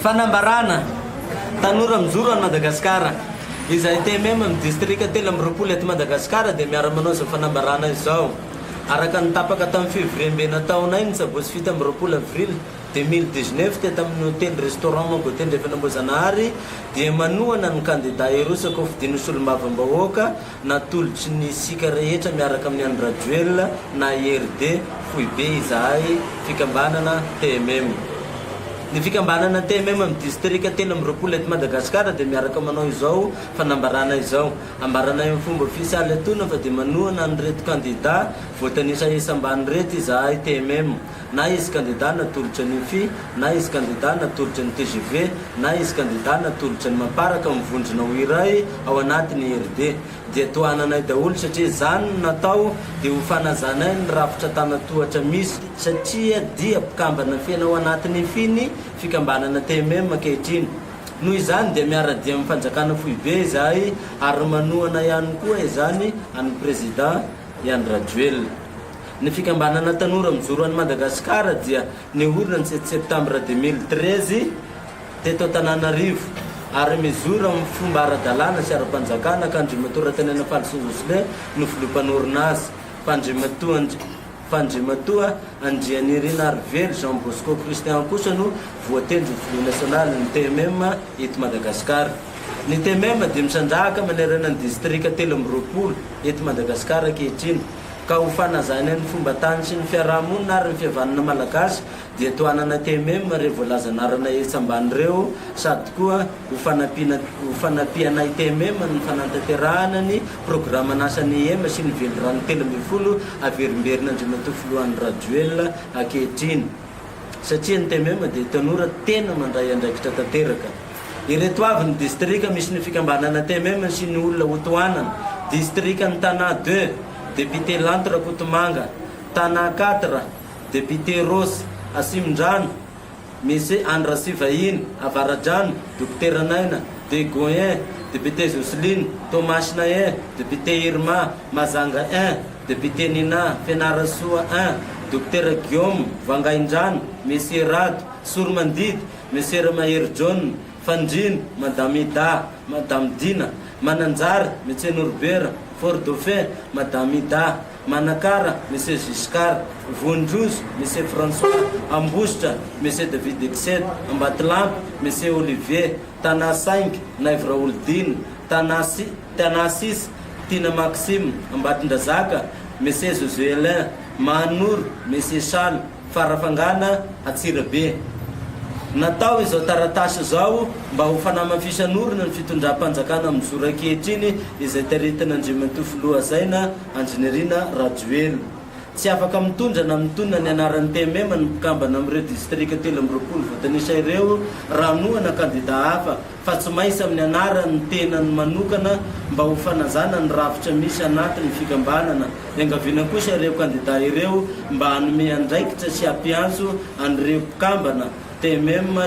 fanambarana tanora mijoro any Madagasikara izay TMM amin'ny distrika telo amby roapolo eto Madagasikara dia miara-manao izao fanambarana izao araka nitapaka tamin'ny février taona iny sabosy fito amby roapolo avril 2019 teto amin'ny hôtel restaurant Mangote Ndrefanamboajanahary dia manohana ny candidat Erosakô fidiny solombavam-bahoaka natolotry ny sika rehetra miaraka amin'ny Andra Joel na IRD fohy be izahay fikambanana TMM. Ny fikambanana TMM amin'ny distrika telo amby roapolo eto Madagasikara dia miaraka manao izao fanambarana izao ambarana amin'ny fomba ofisialy atona fa dia manohana ny reto candidat voatanisa isam-bany reto izahay TMM na izy candidat natolotra ny FI na izy candidat natolotra ny TGV na izy candidat natolotra ny mamparaka mivondrona ho iray ao anatin'ny IRD dia tohananay daholo satria zany natao dia ho fanazanay ny rafitra tanatohatra misy satria dia mpikambana fiaina ao anatin'ny FI fikambanana TMM ankehitriny. Noho izany dia miara-dia amin'ny fanjakana fohy be izahay ary manohana ihany koa izany an'ny président Andra Joel. Ny fikambanana tanora mijoro any Madagasikara dia niorina ny 7 septembre 2013 teto Antananarivo ary mizoro amin'ny fomba ara-dalàna sy ara-panjakana ka Andriamatora Tanàna Falso Joselin no filompanorina azy Fandrimatoa Andrianirina Arvely Jean Bosco Christian kosa no voatendry filoha nasional ny TMM eto Madagasikara. Ny TMM dia misandrahaka manerana ny distrika telo amby roapolo eto Madagasikara ankehitriny ka ho fanazana ny fomba tany sy ny fiarahamonina ary ny fihavanana malagasy dia tohanana TMM rehefa voalazanarana etsambany ireo sady koa ho fanapianay TMM ny fanantanterahana ny programa nasan'ny EMA sy ny velorano 2010 averimberina Andriamatoa filoha Andra Joel ankehitriny satria ny TMM dia tanora tena mandray andraikitra tanteraka. Ireto avy ny distrika misy ny fikambanana TMM sy ny olona ho tohanana: distrika ny Tana 2 député Lanto Rakotomanga, Tana 4 député Rosy Asimndrano, misy Andra Sivainy Avaradrano, Docteur Naina de Goyen, député Jocelyne Thomas Naye, député Irma Mazanga 1, député Nina Fenarasoa 1, Docteur Guillaume Vangaindrano, Monsieur Rado Sourmandid, Monsieur Maher John Fandrino, Madame Ida, Madame Dina Mananjary, Monsieur Norbert Fort Dauphin, Madame Ida Manakara, Monsieur Giscard Vondrouz, Monsieur François Ambostra, Monsieur David Exed Ambatlamp, Monsieur Olivier Tana 5 Naivra Oldine, Tana 6 Tina Maxime Ambatindrazaka, Monsieur Josuelin Manour, Monsieur Charles Farafangana Atsirabe. Natao izao taratasy izao mba ho fanamafisanorina ny fitondram-panjakana amin'ny zoro ankehitriny izay taritina Andriamatoa filoha zaina Andrinirina Rajoely. Tsy afaka mitondra na mitondra ny anaran'ny TMM ny mpikambana amin'ireo distrika telo amby roapolo voatanisa ireo raha nohana candidat hafa fa tsy maintsy amin'ny anarany tenany manokana mba ho fanazana ny rafitra misy anatin'ny fikambanana. Iangaviana kosa ireo candidat ireo mba hanome andraikitra sy ampiantso an'ireo mpikambana TMM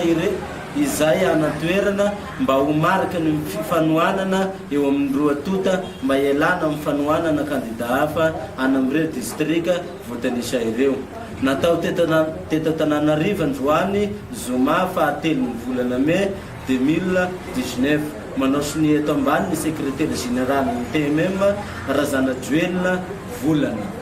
izay anatoerana mba ho marika ny fifanohanana eo amin'ny roa tota mba ialana amin'ny fanohanana candidat hafa any amin'ireo distrika voatanisa ireo. Natao teto Antananarivo androany zoma fahatelo ny volana Mai 2019. Manao siny eto ambany ny secrétaire général ny TMM Razana Joel Volana.